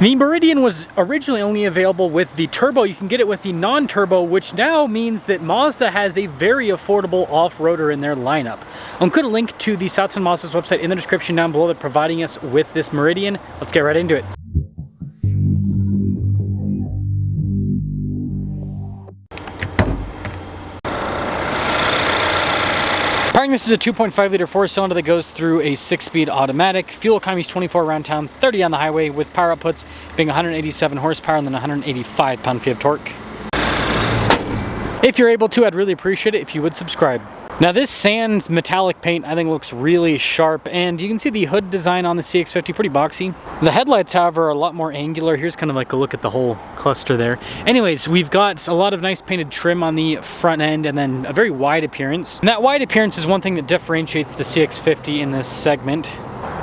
The Meridian was originally only available with the turbo. You can get it with the non-turbo, which now means that Mazda has a very affordable off-roader in their lineup. I'll include a link to the Southtown Mazda's website in the description down below. They're providing us with this Meridian. Let's get right into it. Powering this is a 2.5 liter 4-cylinder that goes through a 6-speed automatic. Fuel economy is 24 around town, 30 on the highway, with power outputs being 187 horsepower and then 185 pound-feet of torque. If you're able to, I'd really appreciate it if you would subscribe. Now this Sans metallic paint I think looks really sharp, and you can see the hood design on the CX-50 pretty boxy. The headlights, however, are a lot more angular. Here's kind of like a look at the whole cluster there. Anyways, we've got a lot of nice painted trim on the front end and then a very wide appearance. And that wide appearance is one thing that differentiates the CX-50 in this segment.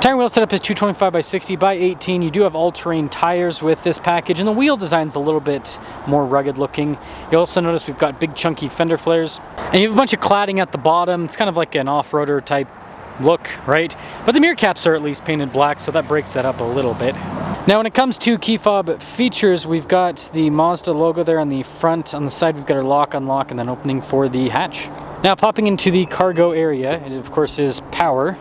Tire wheel setup is 225 by 60 by 18. You do have all-terrain tires with this package, and the wheel design's a little bit more rugged looking. You also notice we've got big chunky fender flares, and you have a bunch of cladding at the bottom. It's kind of like an off-roader type look, right? But the mirror caps are at least painted black, so that breaks that up a little bit. Now when it comes to key fob features, we've got the Mazda logo there on the front. On the side we've got our lock, unlock, and then opening for the hatch. Now popping into the cargo area, it of course is power.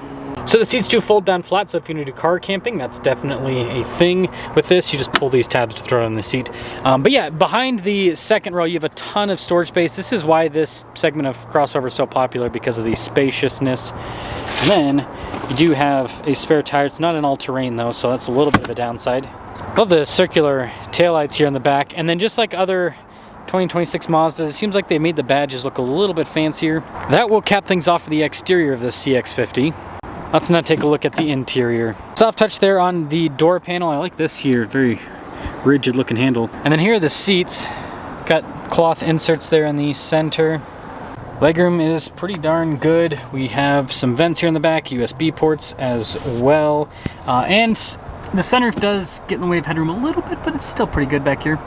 So the seats do fold down flat, so if you need to do car camping, that's definitely a thing with this. You just pull these tabs to throw it on the seat. But yeah, behind the second row, you have a ton of storage space. This is why this segment of crossover is so popular, because of the spaciousness. And then you do have a spare tire. It's not an all-terrain though, so that's a little bit of a downside. Love the circular taillights here in the back. And then just like other 2026 Mazdas, it seems like they made the badges look a little bit fancier. That will cap things off for the exterior of this CX-50. Let's now take a look at the interior. Soft touch there on the door panel. I like this here, very rigid looking handle. And then here are the seats. Got cloth inserts there in the center. Legroom is pretty darn good. We have some vents here in the back, USB ports as well. And the sunroof does get in the way of headroom a little bit, but it's still pretty good back here.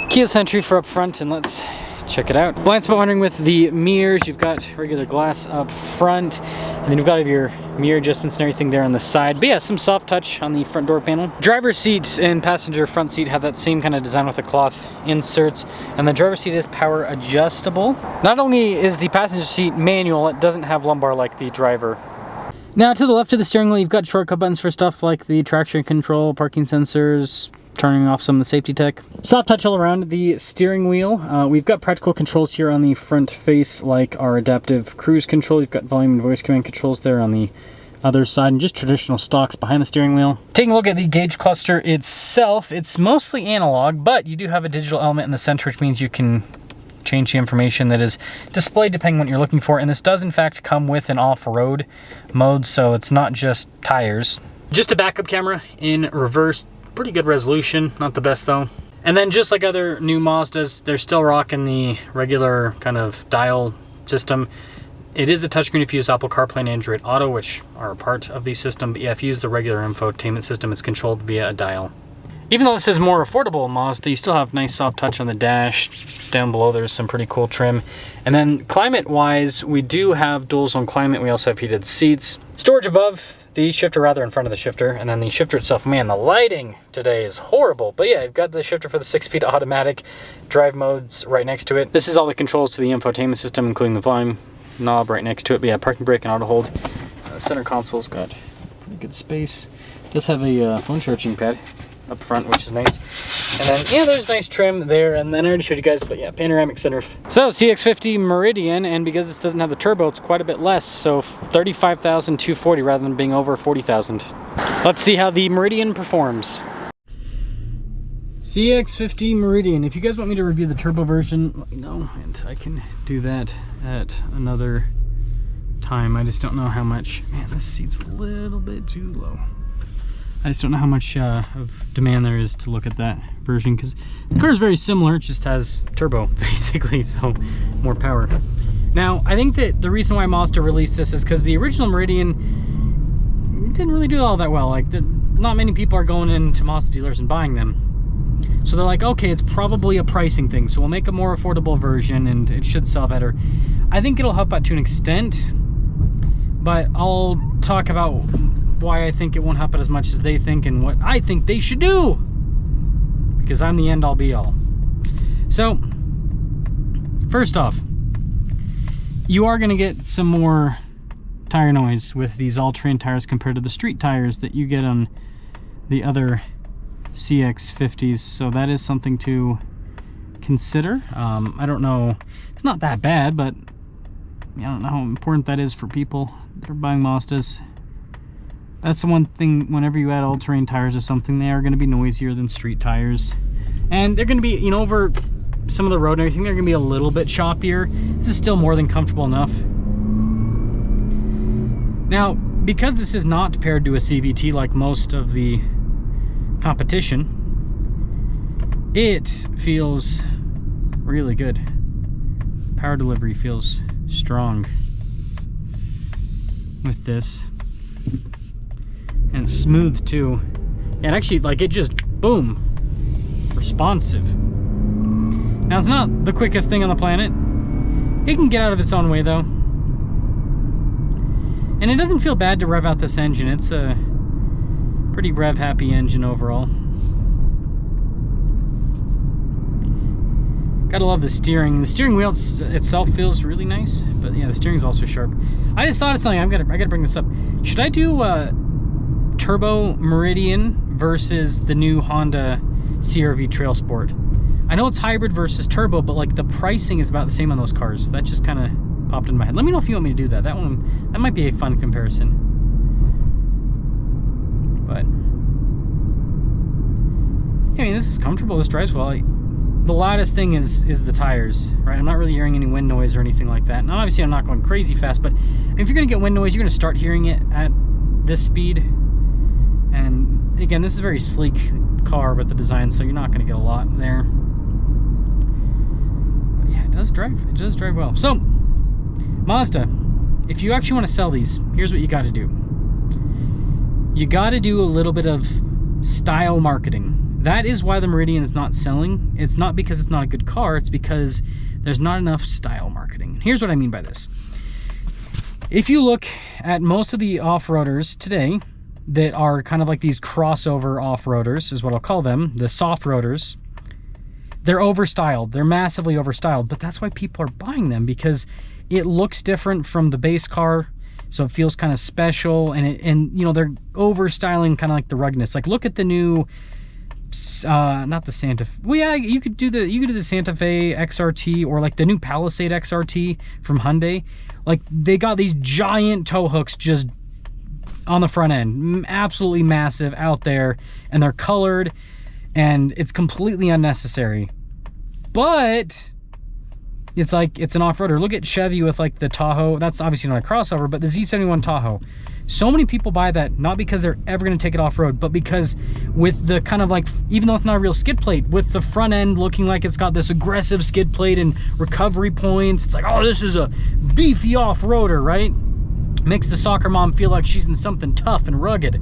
Keyless entry for up front, and let's check it out. Blind spot monitoring with the mirrors. You've got regular glass up front, and then you've got your mirror adjustments and everything there on the side. But yeah, some soft touch on the front door panel. Driver's seat and passenger front seat have that same kind of design with the cloth inserts, and the driver's seat is power adjustable. Not only is the passenger seat manual, it doesn't have lumbar like the driver. Now to the left of the steering wheel, you've got shortcut buttons for stuff like the traction control, parking sensors, turning off some of the safety tech. Soft touch all around the steering wheel. We've got practical controls here on the front face, like our adaptive cruise control. You've got volume and voice command controls there on the other side, and just traditional stocks behind the steering wheel. Taking a look at the gauge cluster itself, it's mostly analog, but you do have a digital element in the center, which means you can change the information that is displayed depending on what you're looking for. And this does in fact come with an off-road mode, so it's not just tires. Just a backup camera in reverse. Pretty good resolution, not the best though. And then just like other new Mazdas, they're still rocking the regular kind of dial system. It is a touchscreen if you use Apple CarPlay and Android Auto, which are a part of the system. But yeah, if you use the regular infotainment system, it's controlled via a dial. Even though this is more affordable Mazda, you still have nice soft touch on the dash. Down below there's some pretty cool trim. And then climate wise, we do have dual zone climate. We also have heated seats. Storage above the shifter, rather in front of the shifter, and then the shifter itself. Man, the lighting today is horrible. But yeah, you've got the shifter for the 6-speed automatic, drive modes right next to it. This is all the controls to the infotainment system, including the volume knob right next to it. But yeah, parking brake and auto hold. Center console's got pretty good space. It does have a phone charging pad up front, which is nice. And then yeah, there's nice trim there, and then I already showed you guys, but yeah, panoramic sunroof. So CX-50 Meridian, and because this doesn't have the turbo, it's quite a bit less, so $35,240 rather than being over $40,000. Let's see how the Meridian performs. CX-50 Meridian. If you guys want me to review the turbo version, let me know, and I can do that at another time. I just don't know how much. Man, this seat's a little bit too low. I just don't know how much of demand there is to look at that version, because the car is very similar, it just has turbo basically, so more power. Now I think that the reason why Mazda released this is because the original Meridian didn't really do all that well. Like not many people are going into Mazda dealers and buying them, so they're like, okay, it's probably a pricing thing, so we'll make a more affordable version and it should sell better. I think it'll help out to an extent, but I'll talk about why I think it won't happen as much as they think and what I think they should do. because I'm the end all be all. So, first off, you are going to get some more tire noise with these all-terrain tires compared to the street tires that you get on the other CX-50s, so that is something to consider. I don't know, it's not that bad, but I don't know how important that is for people that are buying Mazdas. That's the one thing, whenever you add all-terrain tires or something, they are going to be noisier than street tires. And they're going to be, you know, over some of the road and everything, they're going to be a little bit choppier. This is still more than comfortable enough. Now, because this is not paired to a CVT like most of the competition, it feels really good. Power delivery feels strong with this, and smooth too. And actually, like, it just, boom, responsive. Now, it's not the quickest thing on the planet. It can get out of its own way though. And it doesn't feel bad to rev out this engine. It's a pretty rev happy engine overall. Gotta love the steering. The steering wheel itself feels really nice, but yeah, the steering's also sharp. I just thought of something. I gotta bring this up. Should I do turbo Meridian versus the new Honda CR-V Trail Sport? I know it's hybrid versus turbo, but like the pricing is about the same on those cars. That just kind of popped in my head. Let me know if you want me to do that. That might be a fun comparison. But I mean, this is comfortable. This drives well. The loudest thing is the tires, right? I'm not really hearing any wind noise or anything like that. Now, obviously, I'm not going crazy fast, but if you're going to get wind noise, you're going to start hearing it at this speed. And again, this is a very sleek car with the design, so you're not going to get a lot there. But yeah, it does drive well. So, Mazda, if you actually want to sell these, here's what you got to do. You got to do a little bit of style marketing. That is why the Meridian is not selling. It's not because it's not a good car, it's because there's not enough style marketing. Here's what I mean by this. If you look at most of the off-roaders today that are kind of like these crossover off-roaders, is what I'll call them, the soft-roaders, they're overstyled. They're massively overstyled, but that's why people are buying them, because it looks different from the base car, so it feels kind of special, and you know, they're overstyling kind of like the ruggedness. Like, look at the new not the Santa Fe. Well, yeah, you could do the Santa Fe XRT, or like the new Palisade XRT from Hyundai. Like, they got these giant tow hooks just on the front end, absolutely massive out there, and they're colored, and it's completely unnecessary. But it's like, it's an off-roader. Look at Chevy with like the Tahoe. That's obviously not a crossover, but the Z71 Tahoe. So many people buy that, not because they're ever going to take it off-road, but because with the kind of like, even though it's not a real skid plate, with the front end looking like it's got this aggressive skid plate and recovery points, it's like, oh, this is a beefy off-roader, right? Makes the soccer mom feel like she's in something tough and rugged.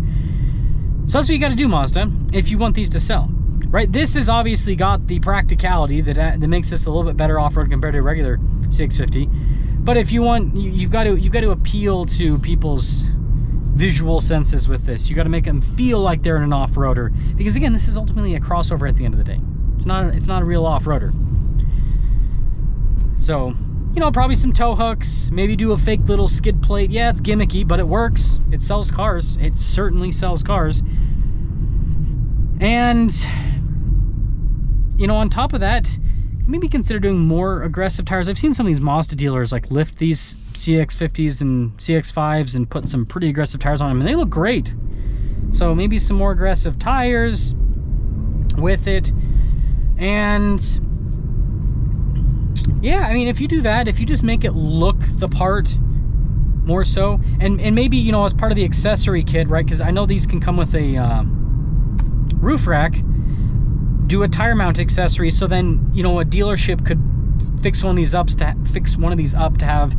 So that's what you got to do, Mazda, if you want these to sell, right? This has obviously got the practicality that makes this a little bit better off-road compared to a regular CX-50. But if you want, you've got to appeal to people's visual senses with this. You got to make them feel like they're in an off-roader, because again, this is ultimately a crossover at the end of the day. It's not a real off-roader. So, you know, probably some tow hooks, maybe do a fake little skid plate. Yeah, it's gimmicky, but it works. It sells cars. It certainly sells cars. And, you know, on top of that, maybe consider doing more aggressive tires. I've seen some of these Mazda dealers like lift these CX-50s and CX-5s and put some pretty aggressive tires on them, and they look great. So maybe some more aggressive tires with it. And yeah, I mean, if you do that, if you just make it look the part more so, and maybe, you know, as part of the accessory kit, right? Because I know these can come with a roof rack. Do a tire mount accessory, so then, you know, a dealership could fix one of these up to have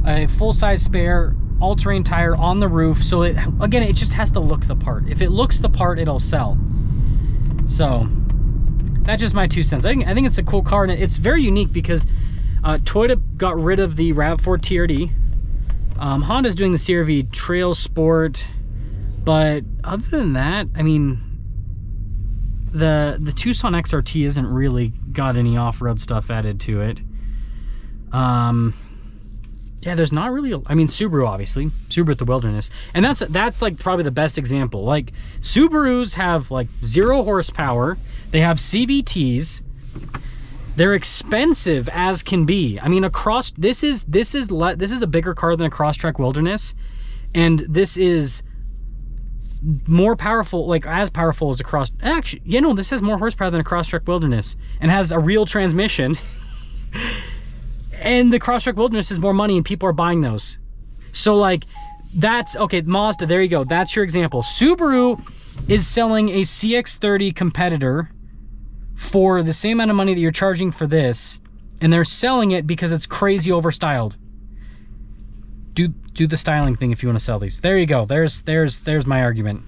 a full-size spare all-terrain tire on the roof. So it, again, it just has to look the part. If it looks the part, it'll sell. So that's just my 2 cents. I think it's a cool car, and it's very unique because Toyota got rid of the RAV4 TRD. Honda's doing the CR-V Trail Sport, but other than that, I mean, the Tucson XRT isn't really got any off-road stuff added to it. Yeah, there's not really I mean, Subaru, obviously. Subaru at the Wilderness. And that's like probably the best example. Like, Subarus have like 0 horsepower. They have CVTs. They're expensive as can be. I mean, this is a bigger car than a Crosstrek Wilderness, and this is more powerful, like as powerful as a actually, you know, this has more horsepower than a Crosstrek Wilderness and has a real transmission. And the Crosstrek Wilderness is more money and people are buying those. So like, that's, okay, Mazda, there you go. That's your example. Subaru is selling a CX-30 competitor for the same amount of money that you're charging for this. And they're selling it because it's crazy overstyled. Do the styling thing if you want to sell these. There you go. There's my argument.